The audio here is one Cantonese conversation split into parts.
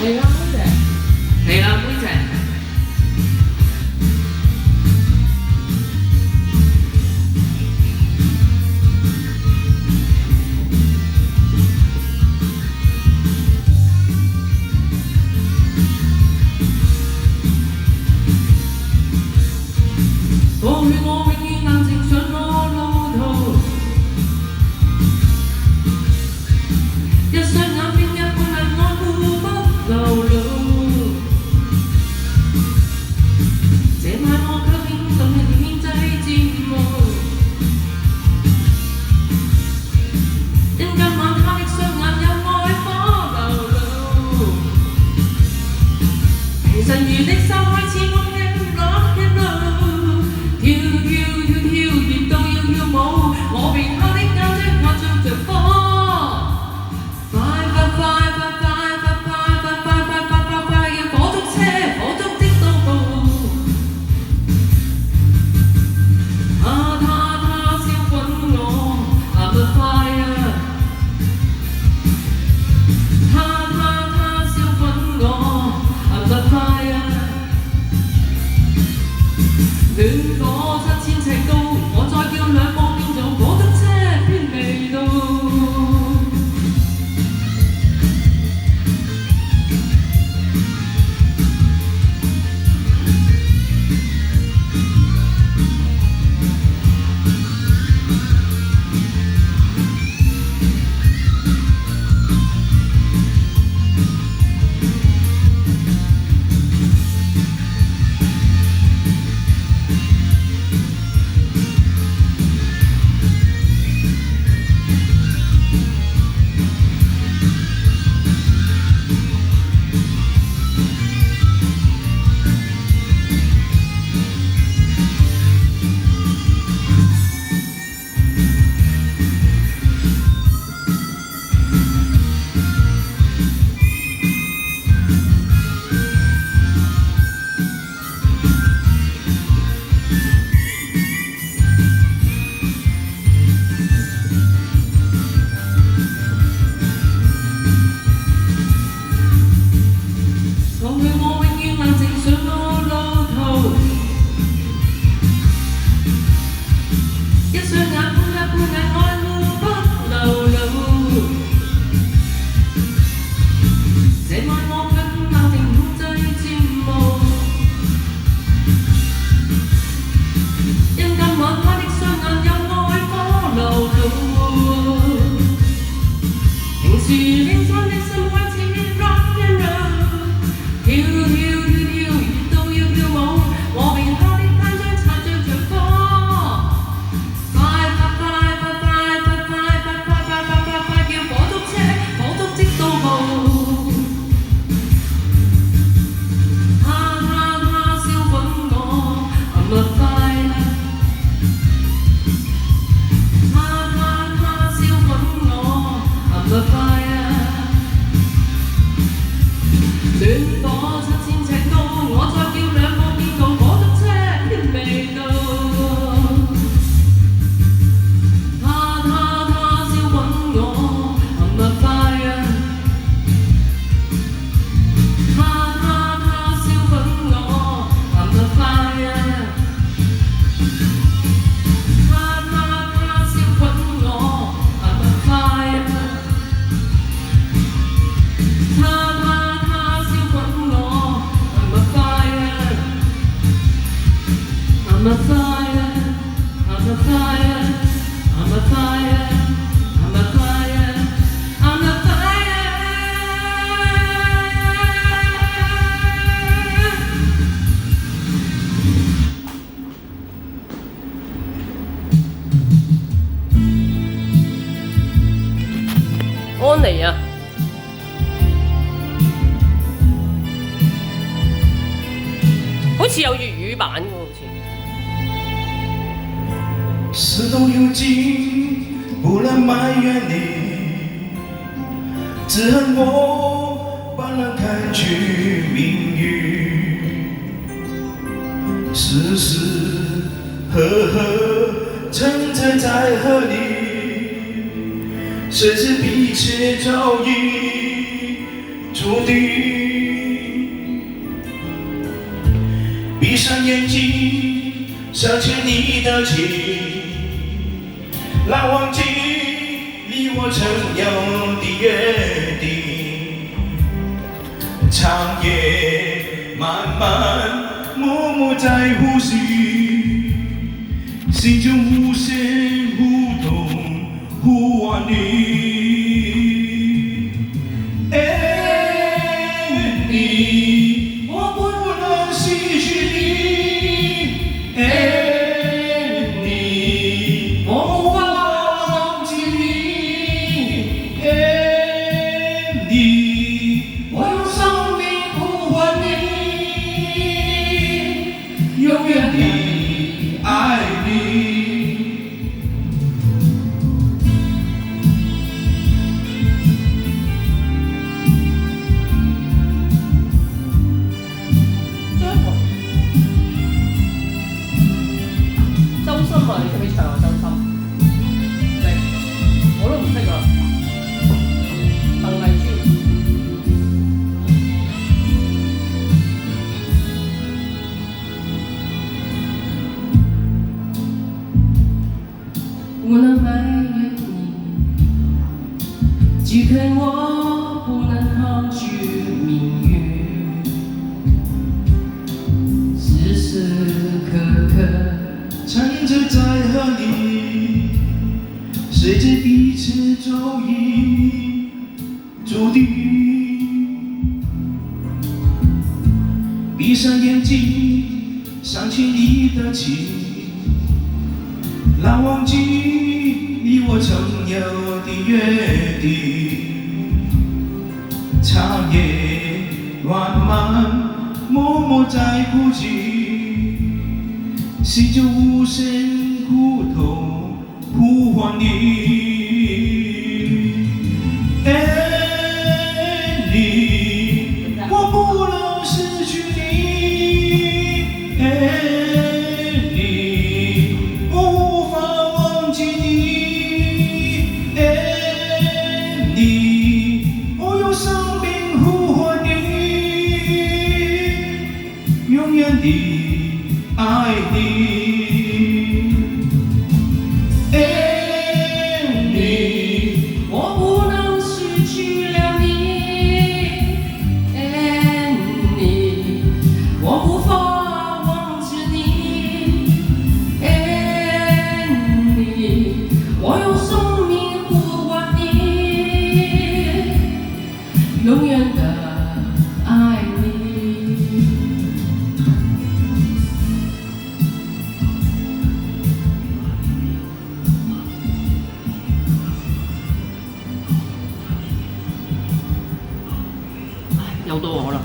嚟啦，妹姐，嚟啦，妹姐。過去我永遠硬正上我路途，一雙眼變一半人愛護不流露。這晚我卻輕動的面際戰無，因今晚他的雙眼有愛火流露，平常如的手開始我的樂一路。跳越到要跳舞，我被他的眼睛看着着火，快要火燭車，火燭的到步。他燒滾我，I'm a fire。他燒滾我，I'm a fire。戀火7000尺高，我再叫兩個變做火燭車，偏未到。安妮啊，好似有粵語版喎，好似。事都有尽，不能埋怨你，只恨我帮人看去命运，时时刻刻沉醉在河里，谁知彼切早已注定。上眼睛，想起你的情，难忘记你我曾有的约定。长夜漫漫，默默在呼吸，心中无限互动，呼唤你。你，我不能失去你。你，我无法忘记你。你，我用生命呼唤你，永远的爱你。你識唔識唱啊？周深，識，我都唔識啊。鄧麗君，不能埋怨你，只恨我不能抗拒命運，時時刻刻。缠綿着在和你，隨着彼此走移注定。閉上眼睛，想起你的情，難忘記你我曾有的約定。長夜漫漫，默默在孤寂。心中無聲互動，呼喚你。你，我不能失去你。你，我無法忘記你。你，我用生命呼喚你，永遠的愛你。永遠的愛你。又到我啦。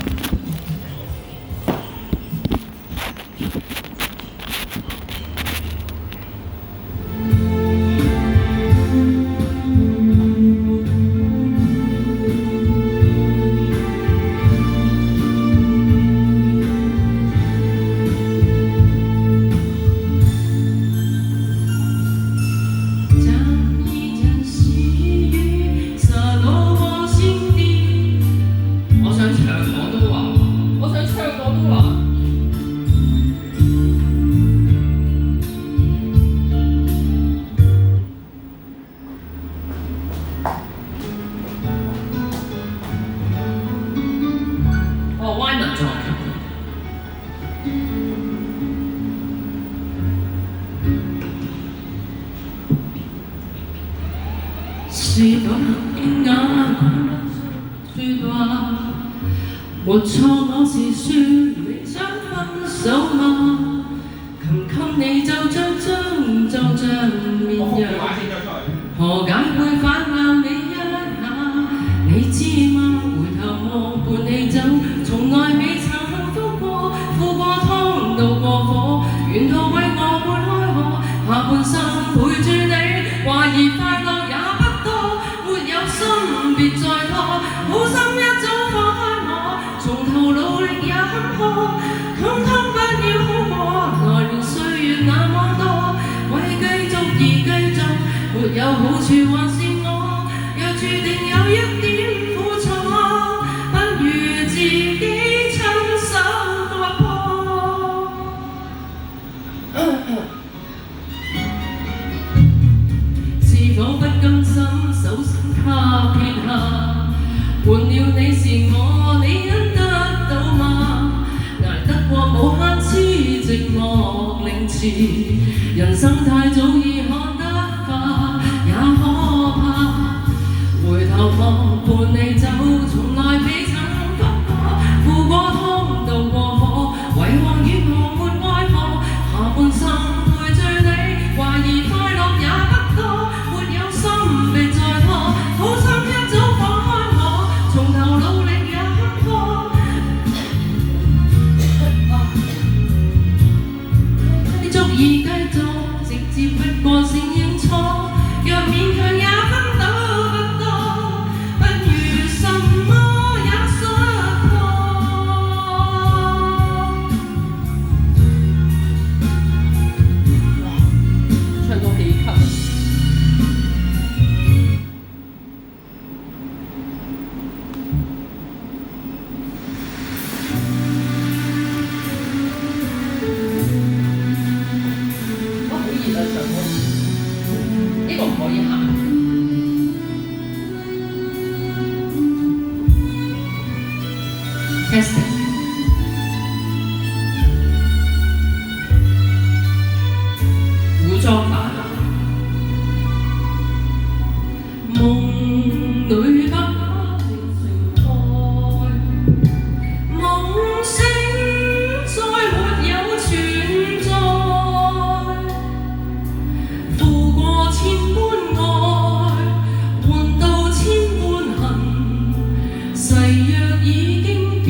是否應眼說話？沒錯，我是說你想分手嗎？琴你就像綿羊，何解會反咬你一下？你知嗎？回頭望伴你走，從來未曾幸福過，苦過湯渡過火，沿途為我撥開河，下半生陪住你，懷疑快樂也不多，沒有心別再拖，好心一早放開我，從頭努力也坎坷，通通不要好過，來年歲月那麼多，為繼續而繼續，沒有好處還是我，若注定有一點苦楚，不如自己親手割破。是人生太早已看得化，也可怕。回頭望伴你走，從來未曾覺過，負過湯，渡過火，為何與我沒愛過？下半生陪住你，懷疑快樂也不多，沒有心別再拖，好心一早放開我，從頭努力也坎坷。足以繼續，直接不過承認錯，若勉強也分到不多，不如什麼也失過。唱到幾級啊！哇，好熱啊！上個呢個唔可以行。Testing。古裝版啊！夢裏不盛開，夢醒再沒有存在。負過千般愛，換到千般恨，誓約已經變。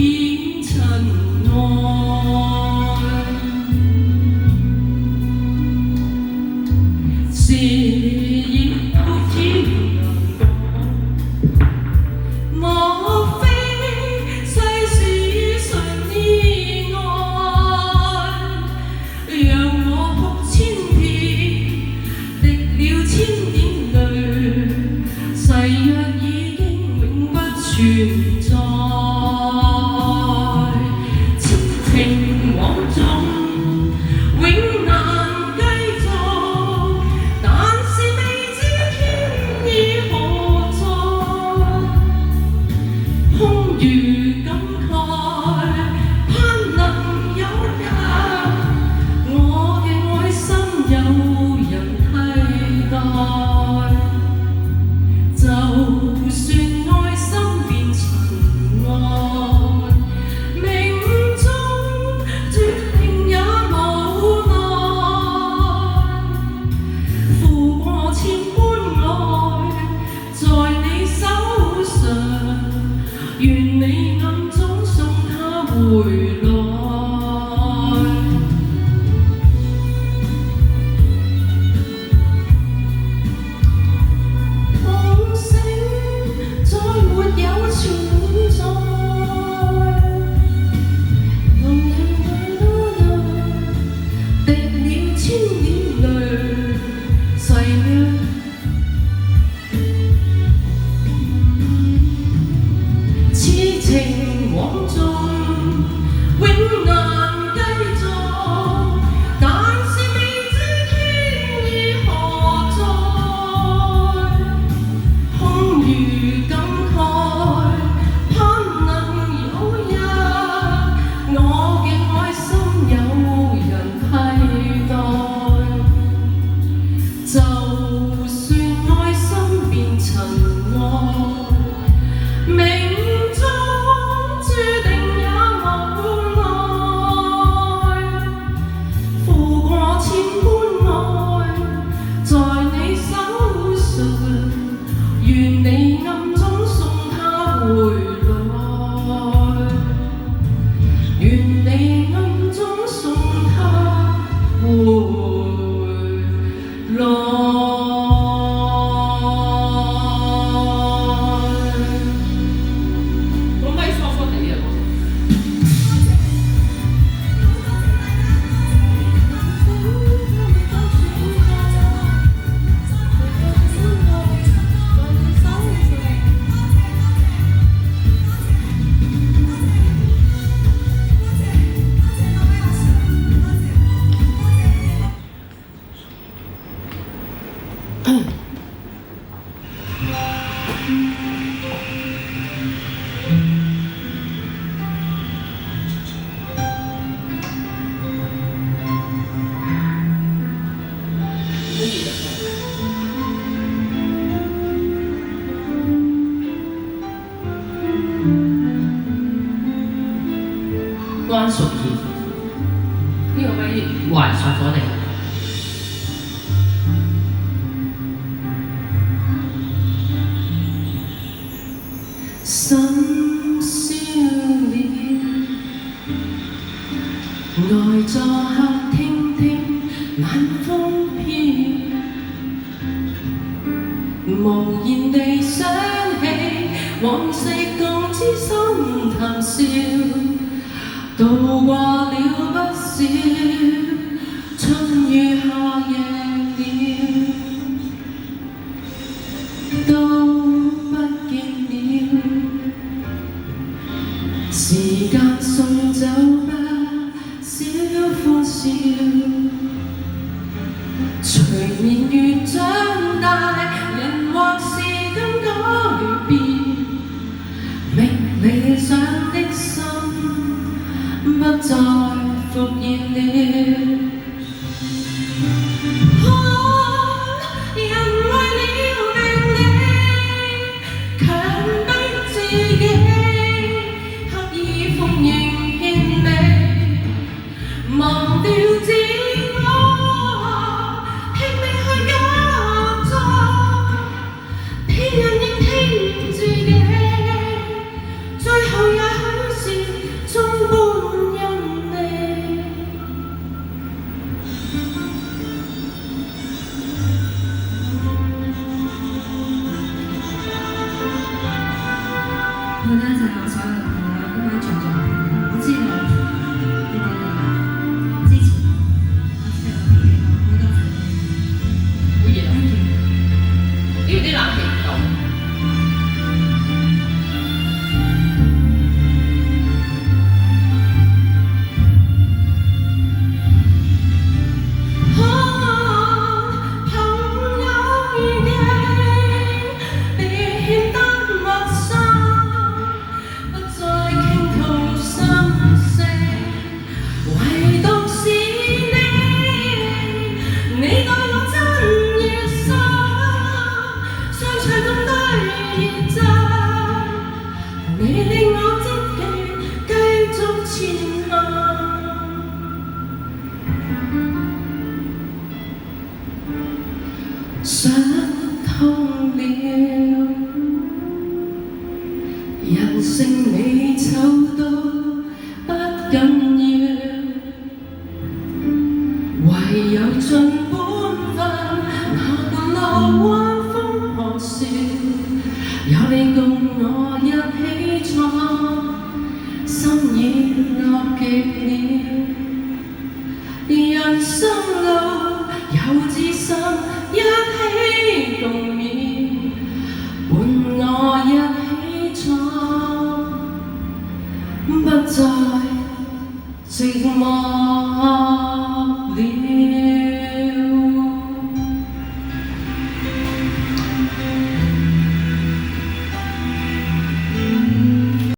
淑儀呢個位懷送咗你。深宵了，呆坐客聽聽晚風飄，無言地想起往昔共知心談笑，度過了不少春與夏夜了，都不見了。時間送走吧小歡笑，隨年月長大，人或是更改變，覓理想的心不再復現了。人為了令你強迫自己，刻意奉迎獻媚，忘掉自我，拼命去假裝，聽人應聽自己，最後也許是眾般因你。好多謝我所有朋友今晚場作品，我知道你哋嚟支持我，之後你哋好多謝你。好熱啊！ Thank you。呢啲冷氣唔夠。你令我積極繼續前行，想通了，人性美醜都不緊要，唯有盡本分，哪管路彎風寒笑，有你共我一起闖，心已樂極了。人生路有知心。